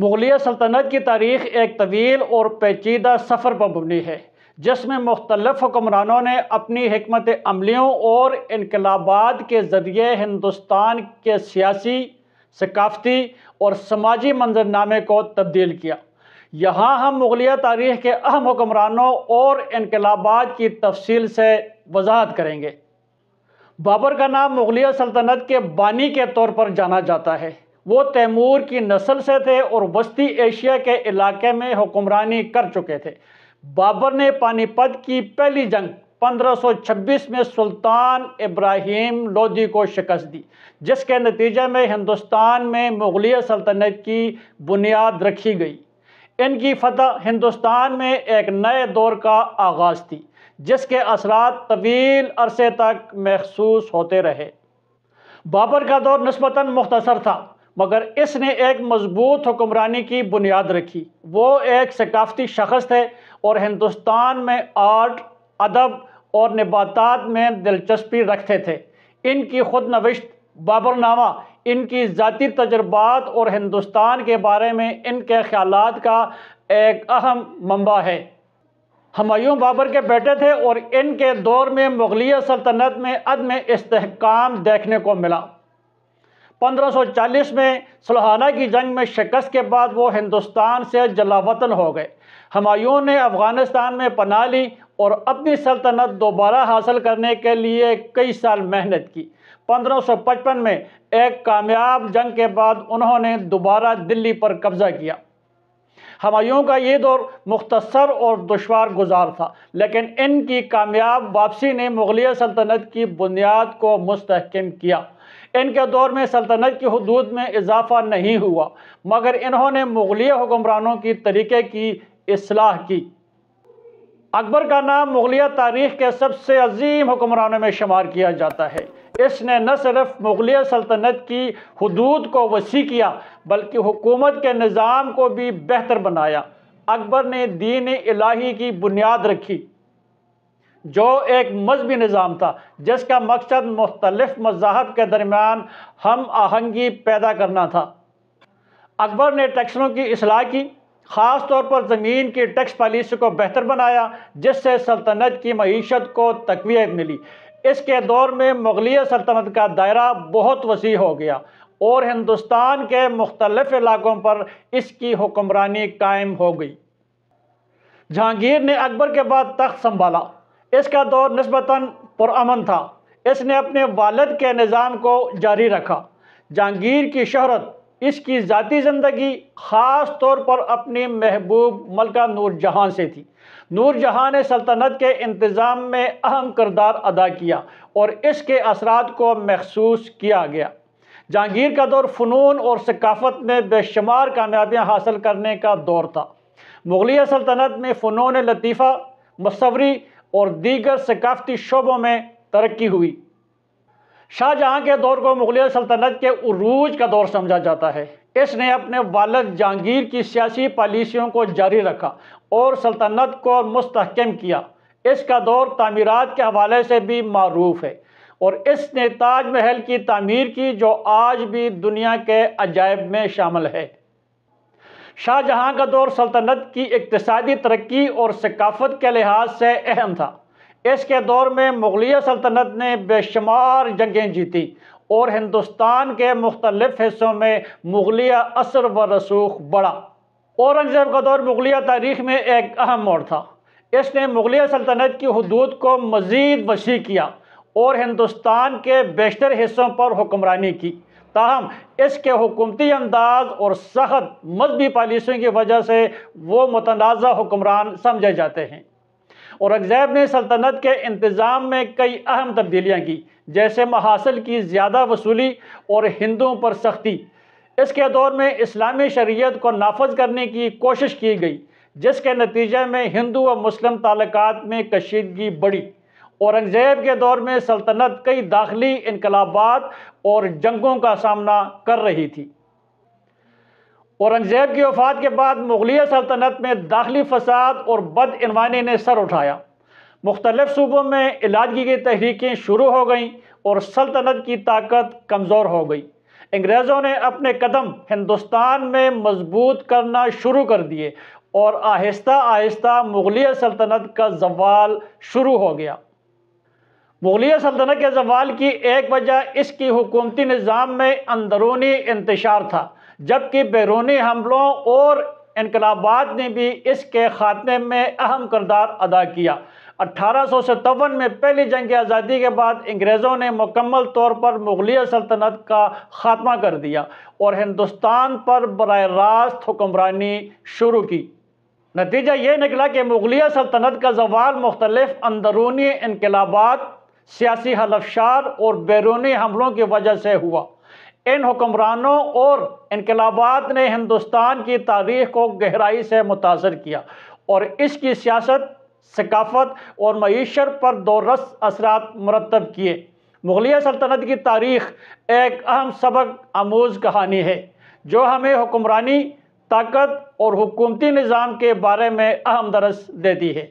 مغلیہ سلطنت کی تاریخ ایک طویل اور پیچیدہ سفر پر مبنی ہے، جس میں مختلف حکمرانوں نے اپنی حکمت عملیوں اور انقلابات کے ذریعے ہندوستان کے سیاسی، ثقافتی اور سماجی منظرنامے کو تبدیل کیا۔ یہاں ہم مغلیہ تاریخ کے اہم حکمرانوں اور انقلابات کی تفصیل سے وضاحت کریں گے۔ بابر کا نام مغلیہ سلطنت کے بانی کے طور پر جانا جاتا ہے۔ وہ تیمور کی نسل سے تھے اور وسطی ایشیا کے علاقے میں حکمرانی کر چکے تھے۔ بابر نے پانی پت کی پہلی جنگ 1526 میں سلطان ابراہیم لودھی کو شکست دی، جس کے نتیجے میں ہندوستان میں مغلیہ سلطنت کی بنیاد رکھی گئی۔ ان کی فتح ہندوستان میں ایک نئے دور کا آغاز تھی، جس کے اثرات طویل عرصے تک محسوس ہوتے رہے۔ بابر کا دور نسبتاً مختصر تھا، مگر اس نے ایک مضبوط حکمرانی کی بنیاد رکھی۔ وہ ایک ثقافتی شخص تھے اور ہندوستان میں آرٹ، ادب اور نباتات میں دلچسپی رکھتے تھے۔ ان کی خود نوشت بابر نامہ ان کی ذاتی تجربات اور ہندوستان کے بارے میں ان کے خیالات کا ایک اہم منبع ہے۔ ہمایوں بابر کے بیٹے تھے اور ان کے دور میں مغلیہ سلطنت میں عدم استحکام دیکھنے کو ملا۔ 1540 میں سلہانہ کی جنگ میں شکست کے بعد وہ ہندوستان سے جلاوطن ہو گئے۔ ہمایوں نے افغانستان میں پناہ لی اور اپنی سلطنت دوبارہ حاصل کرنے کے لیے کئی سال محنت کی۔ 1555 میں ایک کامیاب جنگ کے بعد انہوں نے دوبارہ دلی پر قبضہ کیا۔ ہمایوں کا یہ دور مختصر اور دشوار گزار تھا، لیکن ان کی کامیاب واپسی نے مغلیہ سلطنت کی بنیاد کو مستحکم کیا۔ ان کے دور میں سلطنت کی حدود میں اضافہ نہیں ہوا، مگر انہوں نے مغلیہ حکمرانوں کی طریقے کی اصلاح کی۔ اکبر کا نام مغلیہ تاریخ کے سب سے عظیم حکمرانوں میں شمار کیا جاتا ہے۔ اس نے نہ صرف مغلیہ سلطنت کی حدود کو وسیع کیا، بلکہ حکومت کے نظام کو بھی بہتر بنایا۔ اکبر نے دین الہی کی بنیاد رکھی، جو ایک مذہبی نظام تھا جس کا مقصد مختلف مذاہب کے درمیان ہم آہنگی پیدا کرنا تھا۔ اکبر نے ٹیکسوں کی اصلاح کی، خاص طور پر زمین کی ٹیکس پالیسی کو بہتر بنایا، جس سے سلطنت کی معیشت کو تقویت ملی۔ اس کے دور میں مغلیہ سلطنت کا دائرہ بہت وسیع ہو گیا اور ہندوستان کے مختلف علاقوں پر اس کی حکمرانی قائم ہو گئی۔ جہانگیر نے اکبر کے بعد تخت سنبھالا۔ اس کا دور نسبتاً پرامن تھا۔ اس نے اپنے والد کے نظام کو جاری رکھا۔ جہانگیر کی شہرت اس کی ذاتی زندگی، خاص طور پر اپنی محبوب ملکہ نور جہاں سے تھی۔ نور جہاں نے سلطنت کے انتظام میں اہم کردار ادا کیا اور اس کے اثرات کو محسوس کیا گیا۔ جہانگیر کا دور فنون اور ثقافت میں بے شمار کامیابیاں حاصل کرنے کا دور تھا۔ مغلیہ سلطنت میں فنون لطیفہ، مصوری اور دیگر ثقافتی شعبوں میں ترقی ہوئی۔ شاہ جہاں کے دور کو مغلیہ سلطنت کے عروج کا دور سمجھا جاتا ہے۔ اس نے اپنے والد جہانگیر کی سیاسی پالیسیوں کو جاری رکھا اور سلطنت کو مستحکم کیا۔ اس کا دور تعمیرات کے حوالے سے بھی معروف ہے اور اس نے تاج محل کی تعمیر کی، جو آج بھی دنیا کے عجائب میں شامل ہے۔ شاہ جہاں کا دور سلطنت کی اقتصادی ترقی اور ثقافت کے لحاظ سے اہم تھا۔ اس کے دور میں مغلیہ سلطنت نے بے شمار جنگیں جیتی اور ہندوستان کے مختلف حصوں میں مغلیہ اثر و رسوخ بڑھا۔ اورنگزیب کا دور مغلیہ تاریخ میں ایک اہم موڑ تھا۔ اس نے مغلیہ سلطنت کی حدود کو مزید وسیع کیا اور ہندوستان کے بیشتر حصوں پر حکمرانی کی۔ تاہم اس کے حکومتی انداز اور سخت مذہبی پالیسیوں کی وجہ سے وہ متنازع حکمران سمجھے جاتے ہیں۔ اورنگزیب نے سلطنت کے انتظام میں کئی اہم تبدیلیاں کی، جیسے محاصل کی زیادہ وصولی اور ہندوؤں پر سختی۔ اس کے دور میں اسلامی شریعت کو نافذ کرنے کی کوشش کی گئی، جس کے نتیجے میں ہندو و مسلم تعلقات میں کشیدگی بڑھی۔ اورنگزیب کے دور میں سلطنت کئی داخلی انقلابات اور جنگوں کا سامنا کر رہی تھی۔ اورنگزیب کی وفات کے بعد مغلیہ سلطنت میں داخلی فساد اور بدعنوانی نے سر اٹھایا۔ مختلف صوبوں میں علاحدگی کی تحریکیں شروع ہو گئیں اور سلطنت کی طاقت کمزور ہو گئی۔ انگریزوں نے اپنے قدم ہندوستان میں مضبوط کرنا شروع کر دیے اور آہستہ آہستہ مغلیہ سلطنت کا زوال شروع ہو گیا۔ مغلیہ سلطنت کے زوال کی ایک وجہ اس کی حکومتی نظام میں اندرونی انتشار تھا، جبکہ بیرونی حملوں اور انقلابات نے بھی اس کے خاتمے میں اہم کردار ادا کیا۔ 1857 میں پہلی جنگ آزادی کے بعد انگریزوں نے مکمل طور پر مغلیہ سلطنت کا خاتمہ کر دیا اور ہندوستان پر براہ راست حکمرانی شروع کی۔ نتیجہ یہ نکلا کہ مغلیہ سلطنت کا زوال مختلف اندرونی انقلابات، سیاسی حلفشار اور بیرونی حملوں کی وجہ سے ہوا۔ ان حکمرانوں اور انقلابات نے ہندوستان کی تاریخ کو گہرائی سے متاثر کیا اور اس کی سیاست، ثقافت اور معیشت پر دورس اثرات مرتب کیے۔ مغلیہ سلطنت کی تاریخ ایک اہم سبق آموز کہانی ہے جو ہمیں حکمرانی، طاقت اور حکومتی نظام کے بارے میں اہم درس دیتی ہے۔